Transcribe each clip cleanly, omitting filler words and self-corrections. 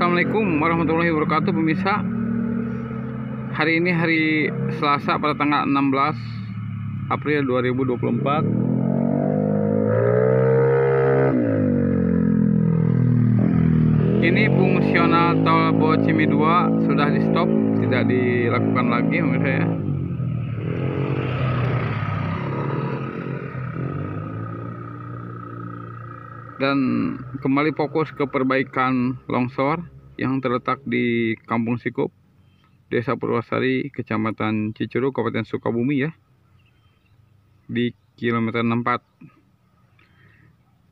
Assalamualaikum warahmatullahi wabarakatuh pemirsa. Hari ini hari Selasa pada tanggal 16 April 2024. Ini fungsional tol Bocimi 2 sudah di stop, tidak dilakukan lagi pemirsa ya. Dan kembali fokus ke perbaikan longsor yang terletak di Kampung Sikup, Desa Purwasari, Kecamatan Cicurug, Kabupaten Sukabumi ya, di kilometer 64.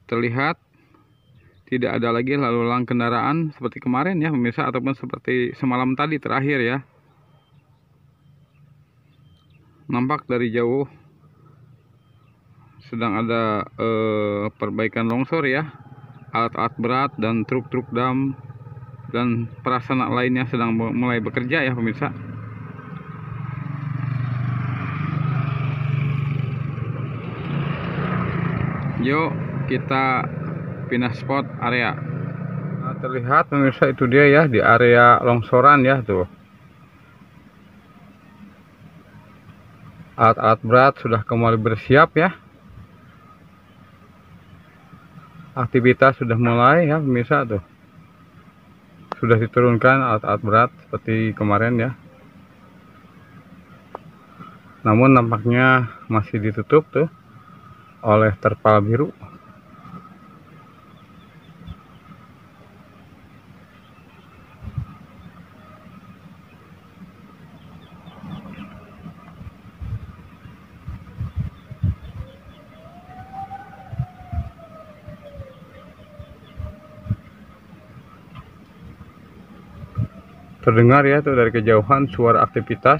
Terlihat tidak ada lagi lalu lalang kendaraan seperti kemarin ya pemirsa, ataupun seperti semalam tadi terakhir ya. Nampak dari jauh sedang ada perbaikan longsor ya, alat-alat berat dan truk-truk dam dan prasarana lainnya sedang mulai bekerja ya pemirsa. Yuk kita pindah spot area. Nah, terlihat pemirsa itu dia ya, di area longsoran ya tuh. Alat-alat berat sudah kembali bersiap ya. Aktivitas sudah mulai ya pemirsa tuh. Sudah diturunkan alat-alat berat seperti kemarin ya. Namun nampaknya masih ditutup tuh oleh terpal biru. Terdengar ya tuh dari kejauhan suara aktivitas.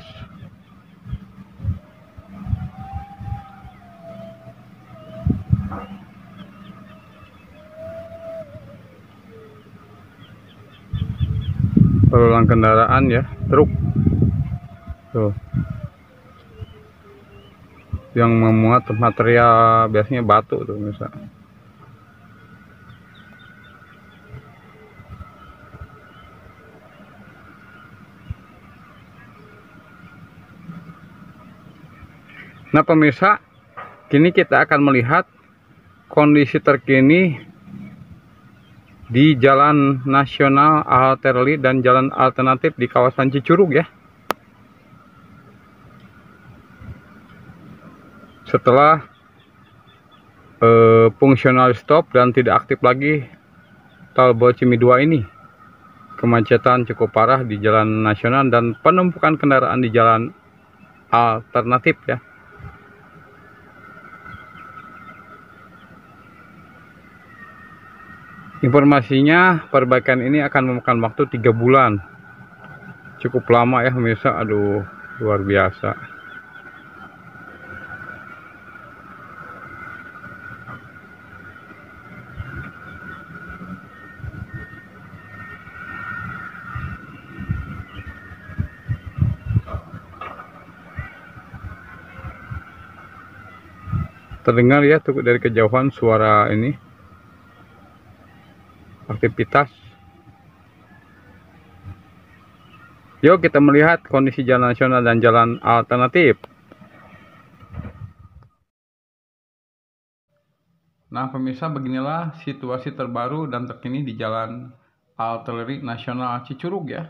Lalu lalang kendaraan ya, truk tuh yang memuat material, biasanya batu tuh misalnya. Nah pemirsa, kini kita akan melihat kondisi terkini di Jalan Nasional Alternatif dan Jalan Alternatif di kawasan Cicurug ya. Setelah fungsional stop dan tidak aktif lagi tol Bocimi 2 ini, kemacetan cukup parah di Jalan Nasional dan penumpukan kendaraan di Jalan Alternatif ya. Informasinya perbaikan ini akan memakan waktu 3 bulan. Cukup lama ya pemirsa, aduh luar biasa. Terdengar ya tuh dari kejauhan suara ini, aktivitas. Yuk kita melihat kondisi Jalan Nasional dan Jalan Alternatif. Nah pemirsa, beginilah situasi terbaru dan terkini di Jalan Alternatif Nasional Cicurug ya.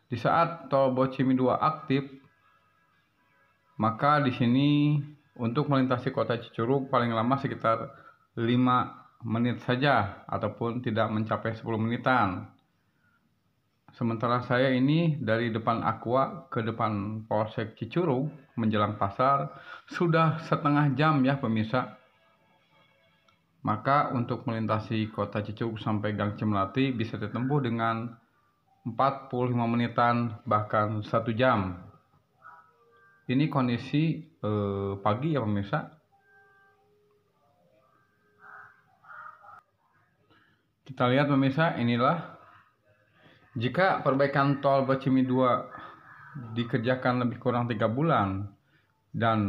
Di saat tol Bocimi 2 aktif, maka di sini untuk melintasi kota Cicurug paling lama sekitar 5 menit saja ataupun tidak mencapai 10 menitan. Sementara saya ini dari depan Aqua ke depan Polsek Cicurug menjelang pasar sudah setengah jam ya pemirsa. Maka untuk melintasi kota Cicurug sampai Gang Cimelati bisa ditempuh dengan 45 menitan bahkan 1 jam. Ini kondisi pagi ya pemirsa. Kita lihat pemirsa, inilah jika perbaikan tol Bocimi 2 dikerjakan lebih kurang 3 bulan dan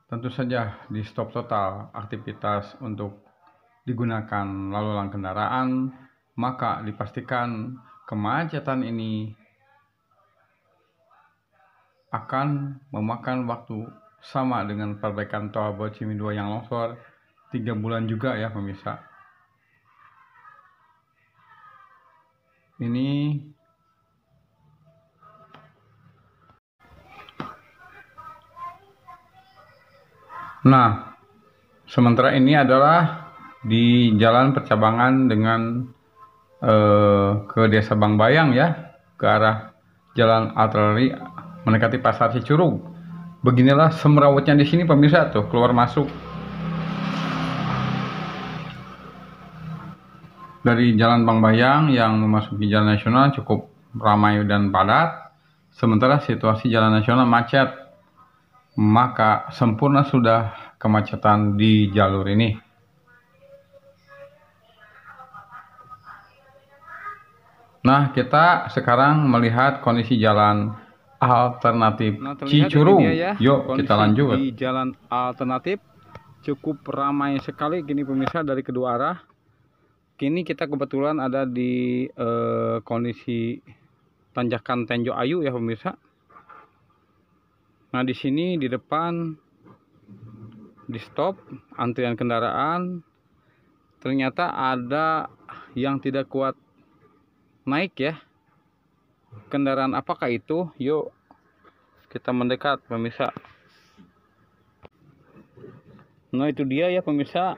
tentu saja di stop total aktivitas untuk digunakan lalu lalang kendaraan, maka dipastikan kemacetan ini akan memakan waktu sama dengan perbaikan tol Bocimi 2 yang longsor 3 bulan juga ya pemirsa. Ini nah, sementara ini adalah di jalan percabangan dengan ke Desa Bangbayang ya, ke arah Jalan Arteri mendekati Pasar Cicurug. Beginilah semrawutnya di sini pemirsa, tuh keluar masuk dari Jalan Bangbayang yang memasuki Jalan Nasional cukup ramai dan padat, sementara situasi Jalan Nasional macet. Maka sempurna sudah kemacetan di jalur ini. Nah, kita sekarang melihat kondisi jalan alternatif Cicurug. Ya, yuk kita lanjut. Di jalan alternatif cukup ramai sekali gini pemirsa dari kedua arah. Kini kita kebetulan ada di kondisi tanjakan Tenjo Ayu ya pemirsa. Nah, di sini di depan di stop antrian kendaraan, ternyata ada yang tidak kuat naik ya. Kendaraan apakah itu? Yuk kita mendekat pemirsa. Nah, itu dia ya pemirsa.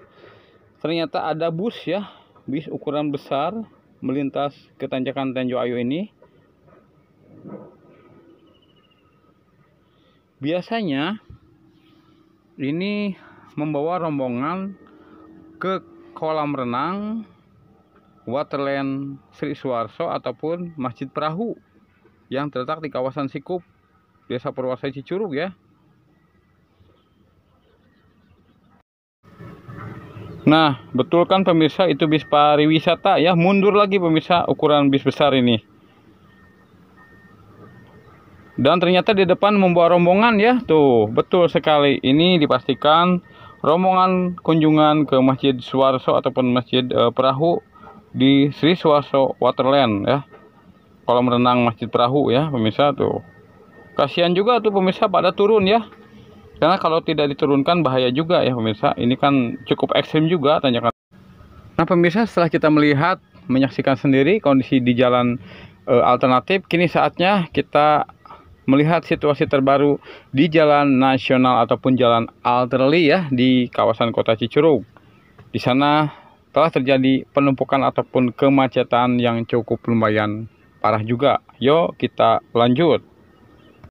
Ternyata ada bus ya, bis ukuran besar melintas ke tanjakan Tenjo Ayu ini. Biasanya ini membawa rombongan ke kolam renang Waterland Sri Suharso ataupun Masjid Perahu yang terletak di kawasan Sikup, Desa Purwasari Cicurug ya. Nah, betul kan pemirsa, itu bis pariwisata ya. Mundur lagi pemirsa, ukuran bis besar ini. Dan ternyata di depan membawa rombongan ya. Tuh, betul sekali. Ini dipastikan rombongan kunjungan ke Masjid Suharso ataupun Masjid Perahu di Sri Suharso Waterland ya. Kolam renang Masjid Perahu ya pemirsa tuh. Kasihan juga tuh pemirsa pada turun ya. Karena kalau tidak diturunkan bahaya juga ya pemirsa. Ini kan cukup ekstrim juga tanjakan. Nah pemirsa, setelah kita melihat, menyaksikan sendiri kondisi di jalan alternatif, kini saatnya kita melihat situasi terbaru di Jalan Nasional ataupun Jalan Arteri ya di kawasan Kota Cicurug. Di sana telah terjadi penumpukan ataupun kemacetan yang cukup lumayan parah juga. Yuk kita lanjut.